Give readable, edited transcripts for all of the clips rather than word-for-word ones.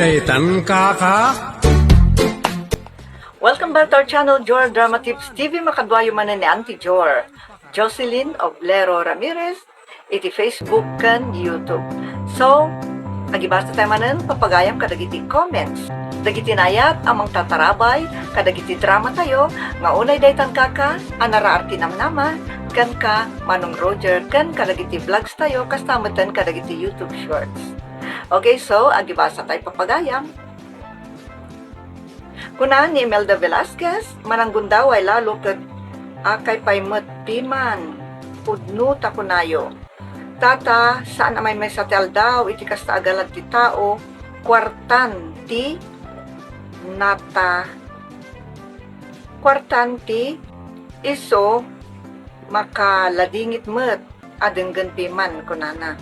daytan kaka. Welcome back to our channel, Jor Drama Tips TV. Makadwayo man ni Auntie Jor, Jocelyn Oblero Ramirez, iti Facebook kan YouTube. So, agibasta tayo manen, papagayam kadagiti comments. Dagiti nayat, amang tatarabay, kadagiti drama tayo, nga unay daytan kaka, anaraarti namnama, kan ka, Manong Roger, kan kadagiti vlogs tayo, kastamatan kadagiti YouTube shorts. Okay, so, agibasa tayo papagayam. Kuna ni Imelda Velasquez, mananggundaw ay lalo kag akay paymet piman, pudno takunayo. Tata, saan amay may satel daw, iti kasta agalat ti tao, kwartan ti iso makaladingit met adenggan piman kunana.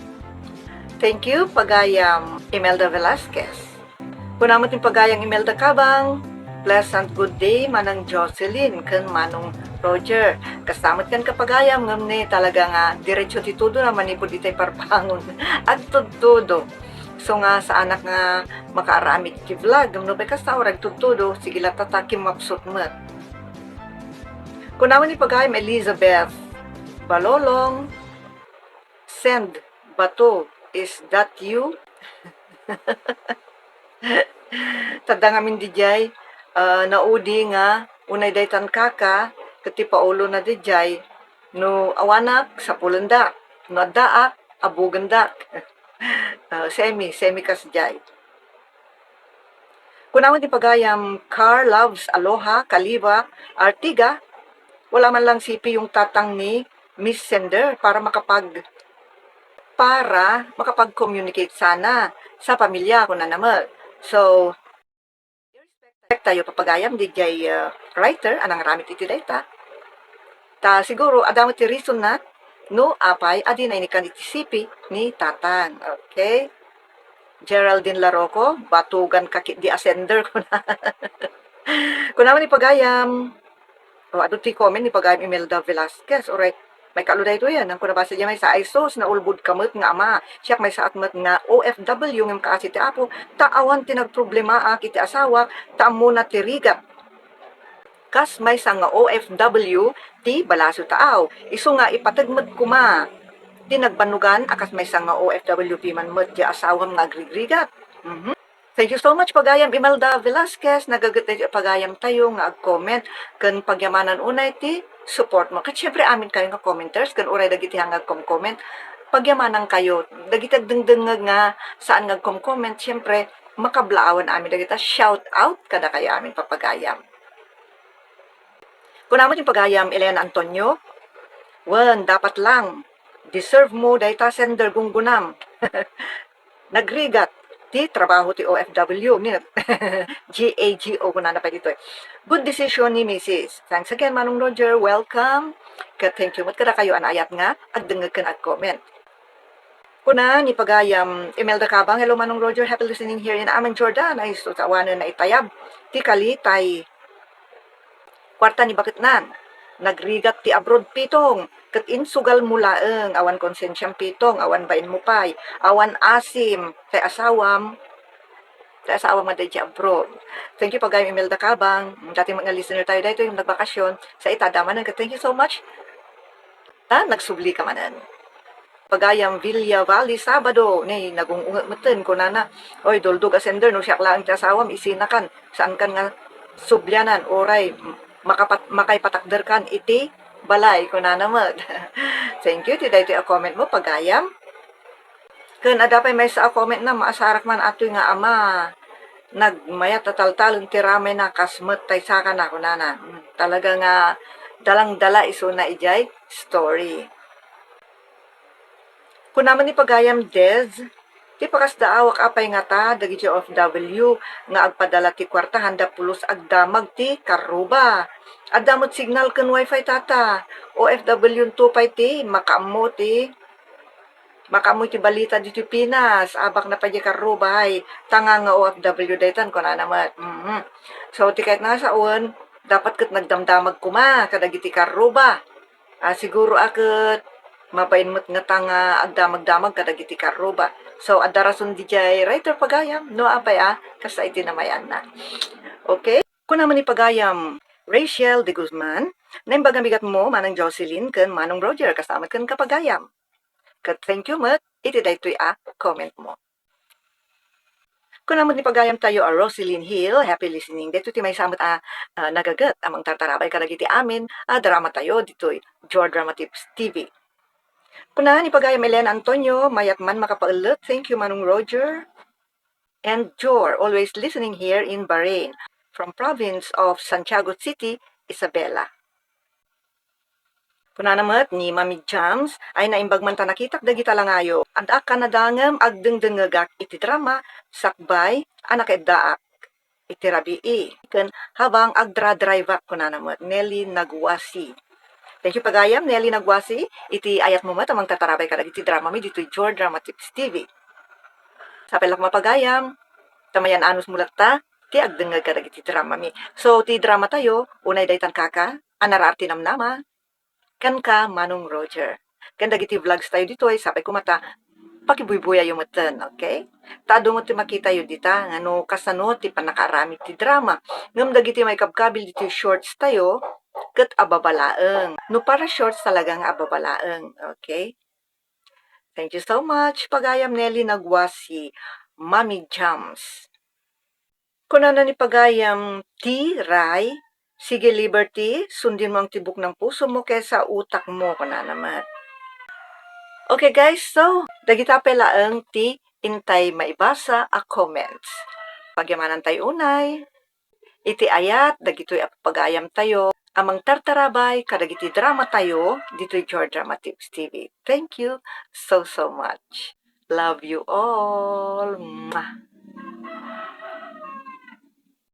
Thank you, pagayam Imelda Velasquez. Kunamot yung pagayang Imelda Kabang, pleasant good day, manang Jocelyn, kan manong Roger. Kasamot kan kapagayam, ngam ni talaga nga, diretso titudo naman ni po ditay parpangon. At tudo. So nga, sa anak nga makaaramid ki vlog, ngam no ba kasta orag tudo, sige latatakim mapsot mat. Kunamot yung pagayam Elizabeth Balolong, send bato, is that you? Tada nga min dijay, naudi nga, unay daytan kaka, kati paulo na dijay, no awanak sa pulandak, no daak, abugandak. Semi kasjay. Kunaman di pagayam, Car Loves Aloha, Kaliba, Artiga, wala man lang sipi yung tatang ni Miss Sender para makapag-communicate sana sa pamilya ko na naman. So, respect tayo papagayam DJ writer, anang ramit iti data. Ta siguro, adamot ti reason na, no apay, adi na inikan iti sipi ni tatang. Okay? Geraldine Laroco, batugan kakit di ascender ko na. Kung naman ipagayam, ado ti comment ni pagayam Imelda Velasquez, alright. May kaluday ito yan. Ang kunabasa niya may sa ISOS na ulbud kamot nga ama. Siya may saat mat nga OFW ng kaasi ti apo. Taawan tinagproblema ak iti asawa. Muna ti rigat. Kas may sa nga OFW ti balaso taaw. Iso nga ipatagmat kuma. Tinagbanugan akas may sa nga OFW ti man mat ti asawang nga agrigrigat. Thank you so much pagayam Imelda Velasquez. Nagagatay pagayam tayo nga ag-comment. Kan pagyamanan unay ti support mo. Kasi syempre amin kayo nga commenters, kan uray dagiti hangag comment. Pagyamanan kayo, dagitag dengdengag nga saan nga comment, syempre makablaawan amin dagita shout out kada kayo amin papagayam. Kung naman yung pagayam Elena Antonio, dapat lang deserve mo dayta sender gunggunam. Nagrigat ti trabaho ti OFW ni GAGO kuna na pa dito. Good decision ni Mrs. Thanks again Manong Roger, welcome. Thank you mat kada kayo anayat nga agdengeg kan ag-comment. Kuna ni pagayam Imelda Kabang, hello Manong Roger, happy listening here in Aman Jordan. Ay so tawanan na itayab ti kalitay kwarta ni bakitnan. Nagrigat ti abroad pitong, kat insugal mulaeng, awan konsensyang pitong, awan bain mupay, awan asim, kay asawam madadya abroad. Thank you pagayam Imelda Kabang, dati mga listener tayo dito yung nagbakasyon, sa itadamanan ka, thank you so much. Nagsubli ka manan. Pagayam Villa Valley Sabado, nagungungaten ko na, oy, duldug asender, no siya lang asawam, isinakan, saan kan nga sublyanan, oray, makaipatakder kan iti balay ko na naman. Thank you. Tiday ito comment mo pagayam. Kun adapay may sa comment na maasarak man ato nga ama nagmaya tataltalon tiramay na kasmet tay saka na kunana. Talaga nga dalang-dala iso na ijay story. Kung naman ni pagayam Dez, ti pakas daawak apay nga ta, dagiti OFW, nga agpadala ti kwarta, handa pulos agdamag ti karuba. Adamot signal kan wifi tata. OFW 2 pay ti, makamo ti balita dito Pinas, abak na pa di karuba, ay, tanga nga OFW daytan, ko na naman. So, ti kahit nga sa uwan, dapat kat nagdamdamag kuma, kadagiti karuba. Siguro akit, mapainmat nga tanga agdamag-damag kadagiti karuba. So, adda rason di jay writer pagayam, no apay kasa iti namayan na. Okay? Kung naman ipagayam, Rachel de Guzman, na imbagamigat mo, manang Jocelyn, kan manong Roger, kasama kan kapagayam. Kat thank you mat, iti daytoy comment mo. Kung naman ipagayam tayo Rosalyn Hill, happy listening. Dito ti may samot nagagat, amang tartarabay karagiti amin, drama tayo, dito'y George Drama Tips TV. Kung naman ipagayam Elena Antonio, mayat man makapaulit, thank you Manong Roger. And Jor, always listening here in Bahrain, from province of Santiago City, Isabela. Kuna namat ni Mami Jams ay naimbag man ta nakitak dagita langayo. Anda ka nadangam agdengdengegak iti drama sakbay anak eddaak iti rabii. Ken habang agdra-drive kuna namat Nelly Nagwasi. Thank you pagayam Nelly Nagwasi. Iti ayat mo mat amang tatarabay ka iti drama mi dito George Drama Tips TV. Sa pelak mapagayam, tamayan anus mulat ta, ti agdengeg ka iti drama mi. So ti drama tayo, unay daytan kaka, anararti namnama, kan ka Manong Roger. Kan dagiti vlogs tayo dito ay sapay ko mata pakibuybuya yung matan, okay? Tado mo ti makita yun dita, ano kasano ti panakarami ti drama. Ngam dagiti may kabkabil dito shorts tayo, kat ababalaeng. No para shorts talagang ababalaeng, okay? Thank you so much, pagayam Nelly Nagwasi, Mami Jams. Kunana ni pagayam ti Ray, sige Liberty, sundin mo ang tibok ng puso mo kesa utak mo kuna naman. Okay guys, so dagita pala ang ti intay maibasa a comments. Pagyamanan tayo unay, iti ayat dagitoy pagayam tayo, amang tartarabay kadagiti drama tayo dito'y George Drama Tips TV. Thank you so much. Love you all.